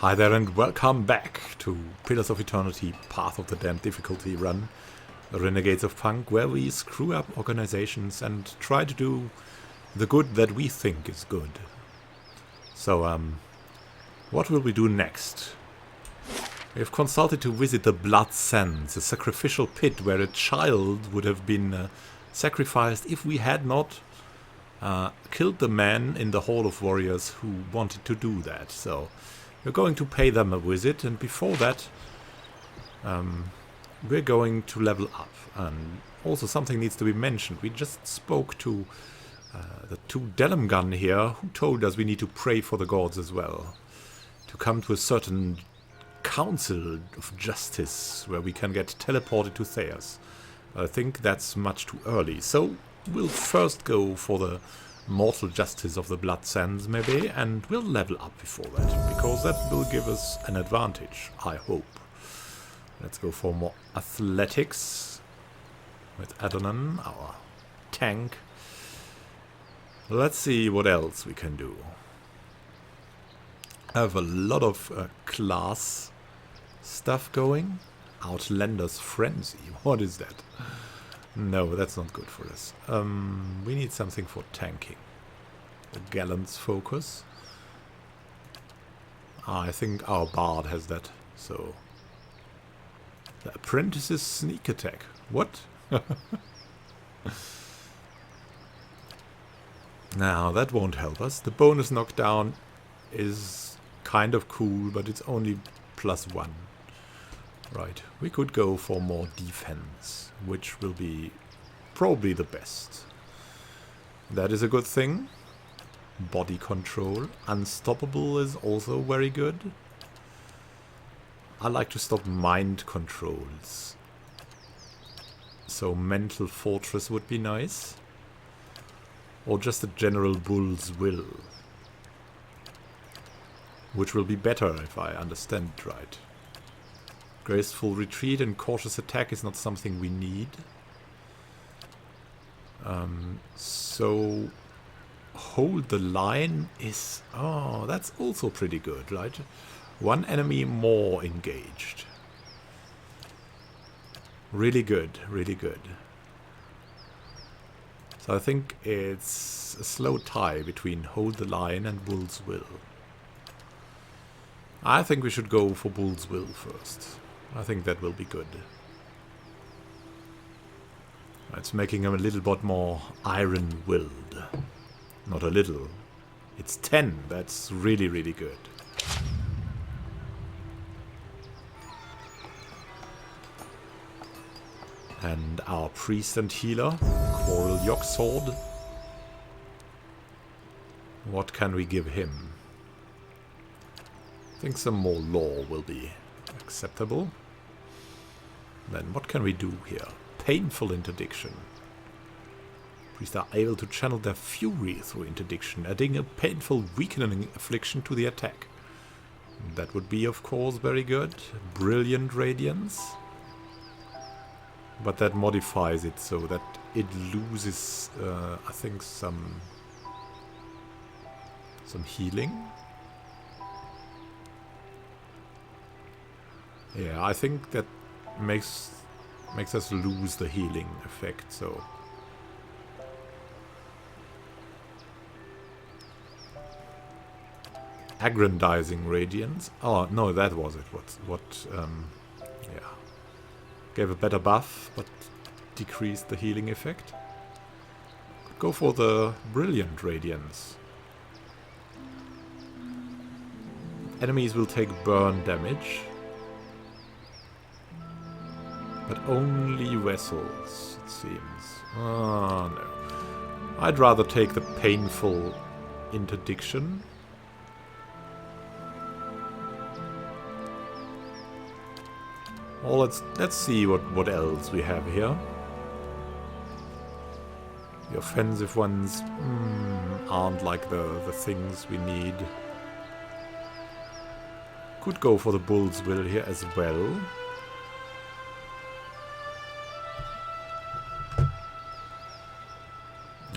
Hi there and welcome back to Pillars of Eternity, Path of the Damned difficulty run, the Renegades of Punk, where we screw up organizations and try to do the good that we think is good. So, what will we do next? We have consulted to visit the Blood Sands, a sacrificial pit where a child would have been sacrificed if we had not killed the man in the Hall of Warriors who wanted to do that. So we're going to pay them a visit, and before that we're going to level up. And also something needs to be mentioned. We just spoke to the two Delumgun here, who told us we need to pray for the gods as well, to come to a certain council of justice where we can get teleported to Theas. I think that's much too early, so we'll first go for the mortal justice of the Blood Sands maybe, and we'll level up before that, because that will give us an advantage, I hope. Let's go for more athletics with Adonan, our tank. Let's see what else we can do. I have a lot of class stuff going. Outlander's Frenzy, what is that? No, that's not good for us. We need something for tanking. The Gallant's Focus. I think our Bard has that, so... The Apprentice's Sneak Attack. What? Now, that won't help us. The bonus knockdown is kind of cool, but it's only +1. Right, we could go for more defense, which will be probably the best. That is a good thing. Body control. Unstoppable is also very good. I like to stop mind controls. So mental fortress would be nice. Or just a general bull's will. Which will be better if I understand it right. Graceful retreat and cautious attack is not something we need. So hold the line is... Oh, that's also pretty good, right? One enemy more engaged. Really good, really good. So I think it's a slow tie between hold the line and Bull's Will. I think we should go for Bull's Will first. I think that will be good. It's making him a little bit more iron-willed. Not a little. It's 10. That's really, really good. And our priest and healer, Quarrel Yogsword. What can we give him? I think some more law will be acceptable. Then what can we do here? Painful interdiction. Priests are able to channel their fury through interdiction, adding a painful weakening affliction to the attack. That would be, of course, very good. Brilliant radiance. But that modifies it so that it loses, I think, some healing. Yeah, I think that makes us lose the healing effect, so... Aggrandizing Radiance. Oh, no, that was it. Yeah. Gave a better buff, but decreased the healing effect. Go for the Brilliant Radiance. Enemies will take burn damage. But only vessels, it seems. Oh, no. I'd rather take the painful interdiction. Well, let's see what else we have here. The offensive ones aren't like the things we need. Could go for the Bull's Will here as well.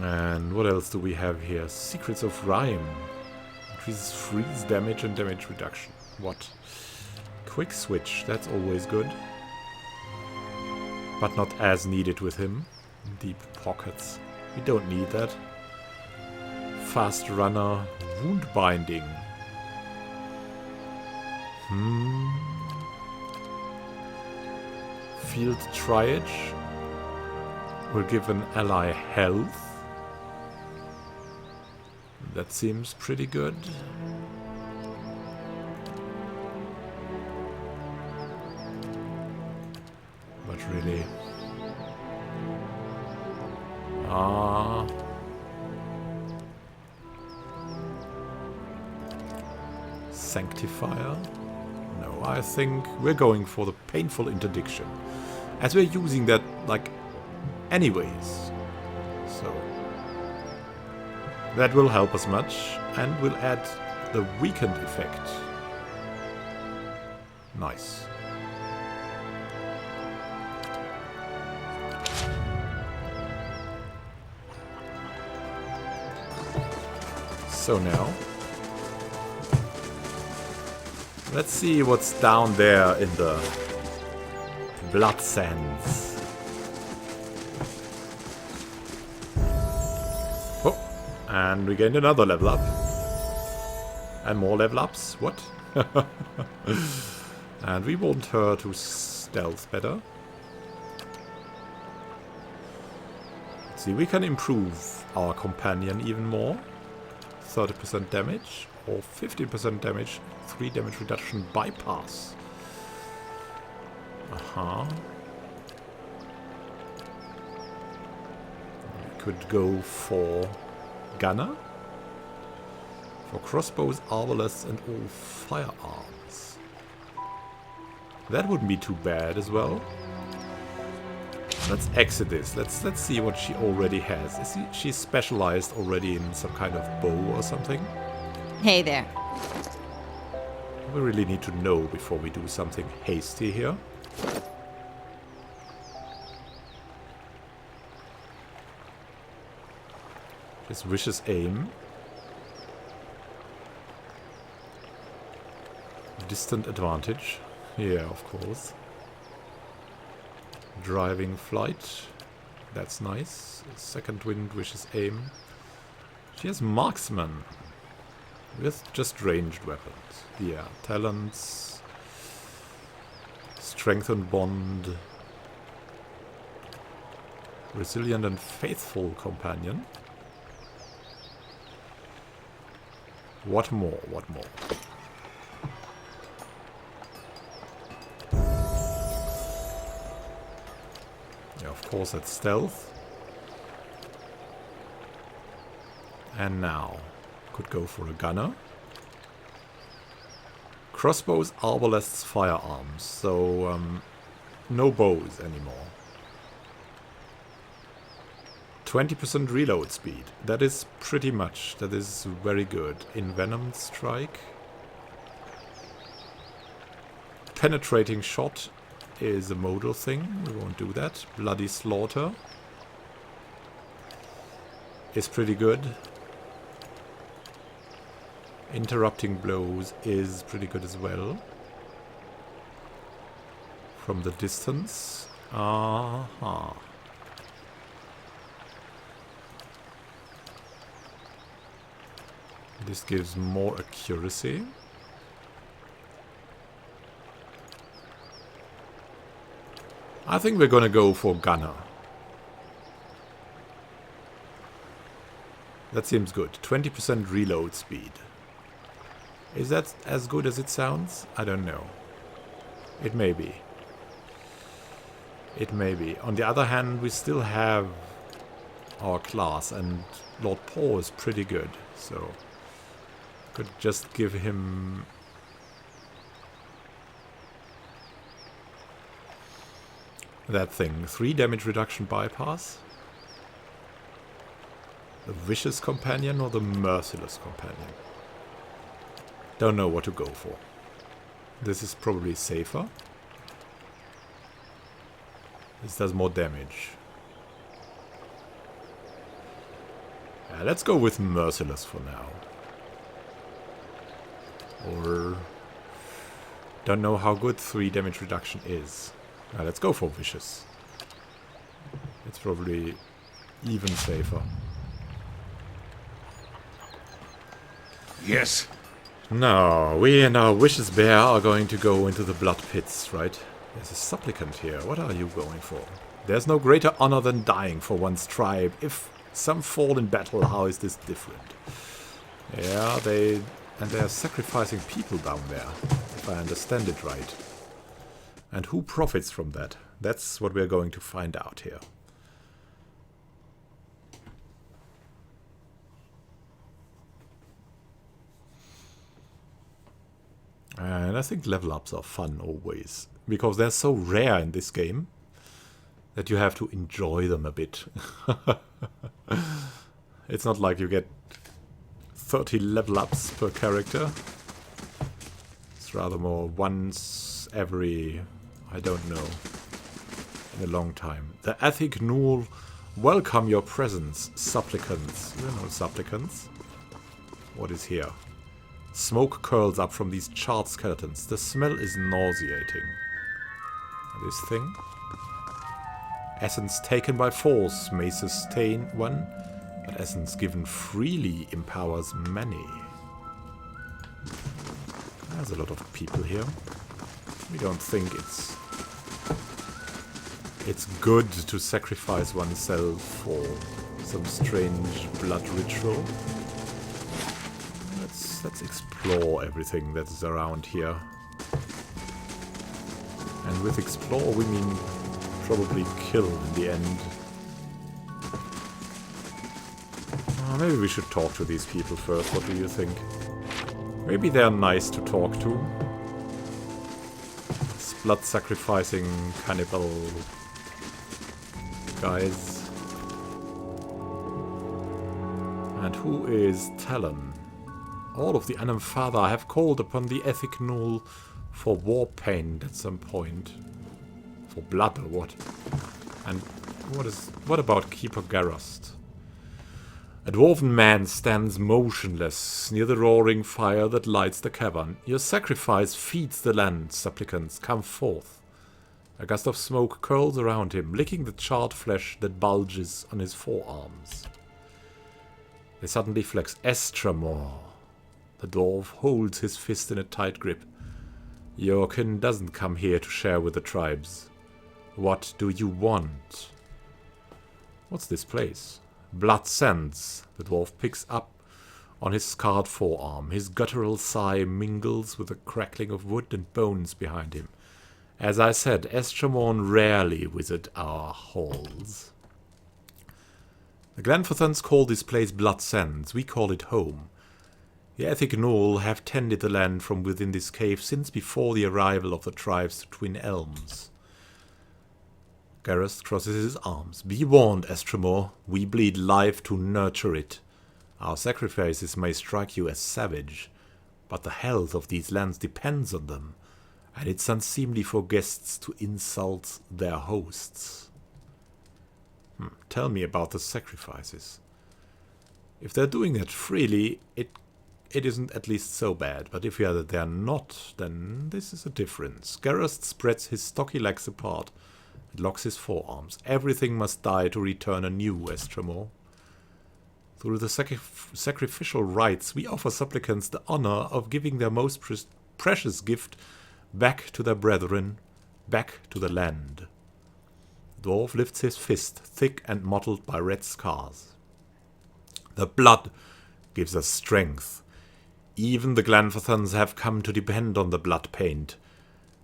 And what else do we have here? Secrets of Rhyme. Increases freeze damage and damage reduction. What? Quick switch, that's always good. But not as needed with him. Deep pockets. We don't need that. Fast runner, wound binding. Field triage will give an ally health. That seems pretty good. But really... Sanctifier? No, I think we're going for the painful interdiction. As we're using that, like, anyways. So... that will help us much, and will add the weakened effect. Nice. So now, let's see what's down there in the blood sands. Oh, and we gained another level up. And more level ups. What? And we want her to stealth better. Let's see, we can improve our companion even more. 30% damage or 15% damage, 3 damage reduction bypass. We could go for gunner, for crossbows, arbalests, and all firearms. That wouldn't be too bad as well. Let's exit this. Let's see what she already has. Is she specialized already in some kind of bow or something? Hey there. We really need to know before we do something hasty here. His vicious aim. Distant advantage. Yeah, of course. Driving flight. That's nice. Second wind, vicious aim. She has marksman. With just ranged weapons. Yeah, talents. Strengthened bond. Resilient and faithful companion. What more? What more? Yeah, of course, that's stealth. And now, could go for a gunner. Crossbows, arbalests, firearms. So, no bows anymore. 20% reload speed. That is pretty much. That is very good. Envenomed strike. Penetrating shot is a modal thing. We won't do that. Bloody slaughter is pretty good. Interrupting blows is pretty good as well. From the distance. Aha. This gives more accuracy. I think we're gonna go for gunner. That seems good. 20% reload speed. Is that as good as it sounds? I don't know. It may be. It may be. On the other hand, we still have our class, and Lord Paul is pretty good, so could just give him that thing. 3 damage reduction bypass. The vicious companion or the merciless companion? Don't know what to go for. This is probably safer. This does more damage. Yeah, let's go with merciless for now. Or don't know how good 3 damage reduction is. Let's go for vicious. It's probably even safer. Yes. Now, we and our vicious bear are going to go into the blood pits, right? There's a supplicant here. What are you going for? There's no greater honor than dying for one's tribe. If some fall in battle, how is this different? Yeah, they're sacrificing people down there, if I understand it right. And who profits from that? That's what we're going to find out here. And I think level ups are fun always, because they're so rare in this game that you have to enjoy them a bit. It's not like you get 30 level ups per character. It's rather more once every, I don't know, in a long time. The Ethic Null welcome your presence, supplicants. You know supplicants? What is here? Smoke curls up from these charred skeletons. The smell is nauseating. This thing? Essence taken by force may sustain one, but essence given freely empowers many. There's a lot of people here. We don't think it's good to sacrifice oneself for some strange blood ritual. Let's explore everything that is around here. And with explore we mean probably kill in the end. Maybe we should talk to these people first. What do you think? Maybe they're nice to talk to. These blood-sacrificing cannibal guys. And who is Talon? All of the Anamfather have called upon the Ethic Null for war paint at some point. For blood or what? And what about Keeper Garrost? A dwarven man stands motionless near the roaring fire that lights the cavern. Your sacrifice feeds the land, supplicants, come forth. A gust of smoke curls around him, licking the charred flesh that bulges on his forearms. They suddenly flex. Estramor. The dwarf holds his fist in a tight grip. Your kin doesn't come here to share with the tribes. What do you want? What's this place? Blood Sands. The dwarf picks up on his scarred forearm. His guttural sigh mingles with the crackling of wood and bones behind him. As I said, Estramorn rarely visit our halls. The Glenforthans call this place Blood Sands. We call it home. The Ethic Null have tended the land from within this cave since before the arrival of the tribes to Twin Elms. Garrus crosses his arms. Be warned, Estramor. We bleed life to nurture it. Our sacrifices may strike you as savage, but the health of these lands depends on them, and it's unseemly for guests to insult their hosts. Tell me about the sacrifices. If they're doing it freely, it isn't at least so bad, but if they're not, then this is a difference. Garrus spreads his stocky legs apart and locks his forearms. Everything must die to return anew, Estramor. Through the sacrificial rites, we offer supplicants the honor of giving their most precious gift back to their brethren, back to the land. The dwarf lifts his fist, thick and mottled by red scars. The blood gives us strength. Even the Glenforthans have come to depend on the blood paint.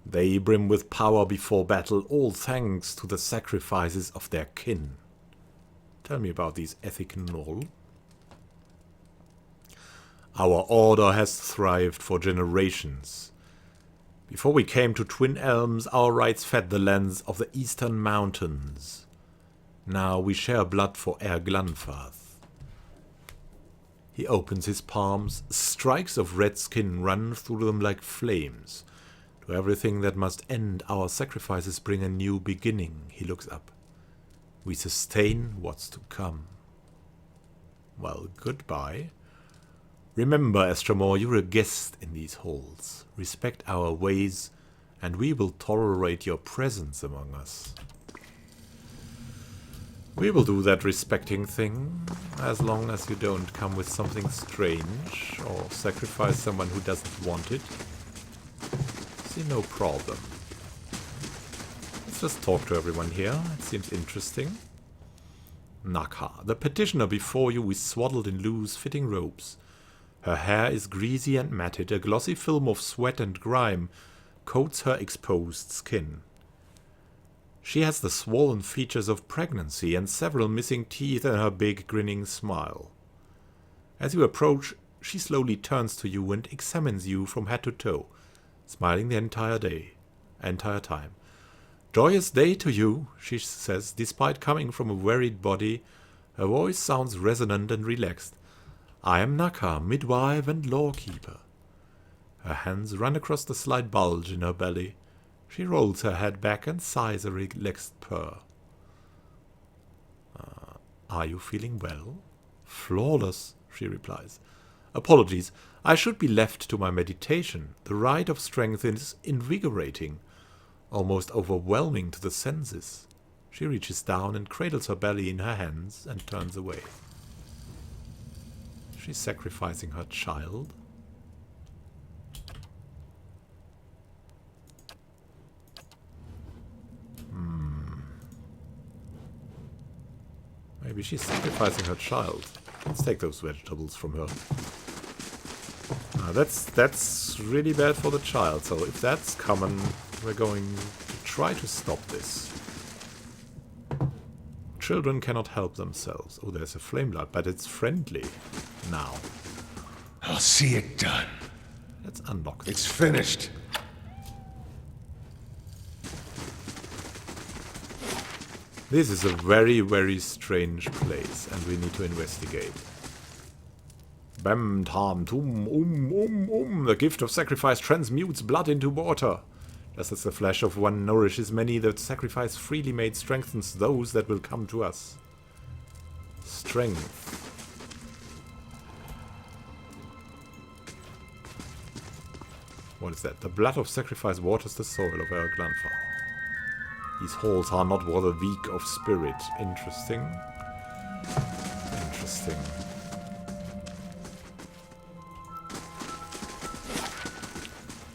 They brim with power before battle, all thanks to the sacrifices of their kin. Tell me about these Ethic Null. Our order has thrived for generations. Before we came to Twin Elms, our rites fed the lands of the eastern mountains. Now we share blood for Air Glanfath. He opens his palms. Strikes of red skin run through them like flames. To everything that must end, our sacrifices bring a new beginning. He looks up. We sustain what's to come. Well, goodbye. Remember, Estremor, you're a guest in these halls. Respect our ways, and we will tolerate your presence among us. We will do that respecting thing, as long as you don't come with something strange, or sacrifice someone who doesn't want it. See, no problem. Let's just talk to everyone here. It seems interesting. Naka, the petitioner before you is swaddled in loose, fitting robes. Her hair is greasy and matted. A glossy film of sweat and grime coats her exposed skin. She has the swollen features of pregnancy and several missing teeth in her big, grinning smile. As you approach, she slowly turns to you and examines you from head to toe, smiling the entire time. Joyous day to you, she says. Despite coming from a wearied body, her voice sounds resonant and relaxed. I am Naka, midwife and lawkeeper. Her hands run across the slight bulge in her belly. She rolls her head back and sighs a relaxed purr. Are you feeling well? Flawless, she replies. Apologies, I should be left to my meditation. The rite of strength is invigorating, almost overwhelming to the senses. She reaches down and cradles her belly in her hands and turns away. She's sacrificing her child. Maybe she's sacrificing her child. Let's take those vegetables from her. That's really bad for the child. So if that's common, we're going to try to stop this. Children cannot help themselves. Oh, there's a flame light, but it's friendly now. I'll see it done. Let's unlock this. It's finished. This is a very, very strange place, and we need to investigate. Bam, tam, tum. The gift of sacrifice transmutes blood into water. Just as the flesh of one nourishes many, the sacrifice freely made strengthens those that will come to us. Strength. What is that? The blood of sacrifice waters the soil of our grandfather. These halls are not for the weak of spirit. Interesting. Interesting.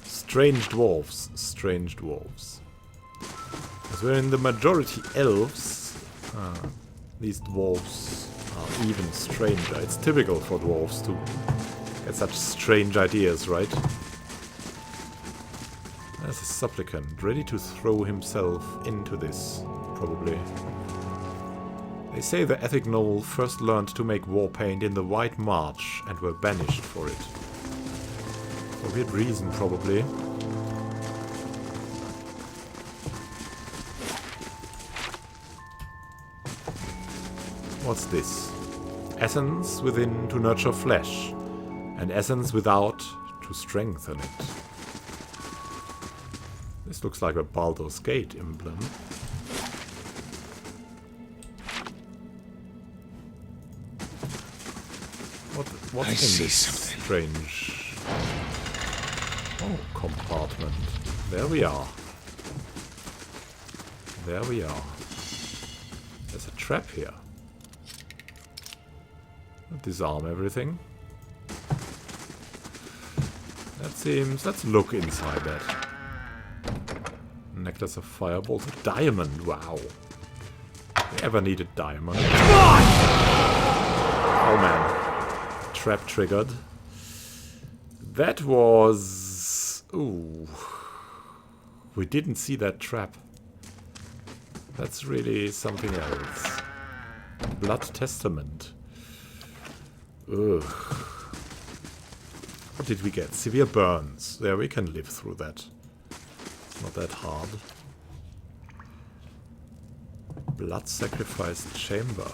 Strange dwarves. Strange dwarves. As we're in the majority elves, these dwarves are even stranger. It's typical for dwarves to get such strange ideas, right? There's a supplicant, ready to throw himself into this, probably. They say the Ethic Knoll first learned to make war paint in the White March and were banished for it. For weird reason, probably. What's this? Essence within to nurture flesh, and essence without to strengthen it. This looks like a Baldur's Gate emblem. What's in this strange compartment? There we are. There we are. There's a trap here. Disarm everything. That seems... Let's look inside that. Necklace of fireballs. A diamond. Wow. They ever needed diamond? Oh man. Trap triggered. That was... Ooh. We didn't see that trap. That's really something else. Blood Testament. Ugh. What did we get? Severe burns. There, we can live through that. It's not that hard. Blood sacrificed chamber.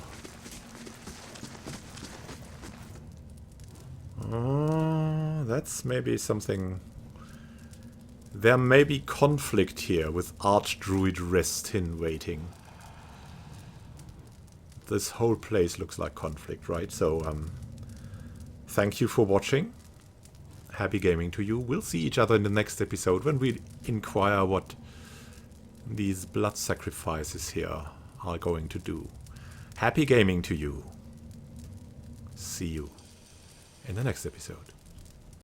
That's maybe something... There may be conflict here with Archdruid Restin waiting. This whole place looks like conflict, right? So, Thank you for watching. Happy gaming to you. We'll see each other in the next episode when we inquire what these blood sacrifices here are going to do. Happy gaming to you. See you in the next episode.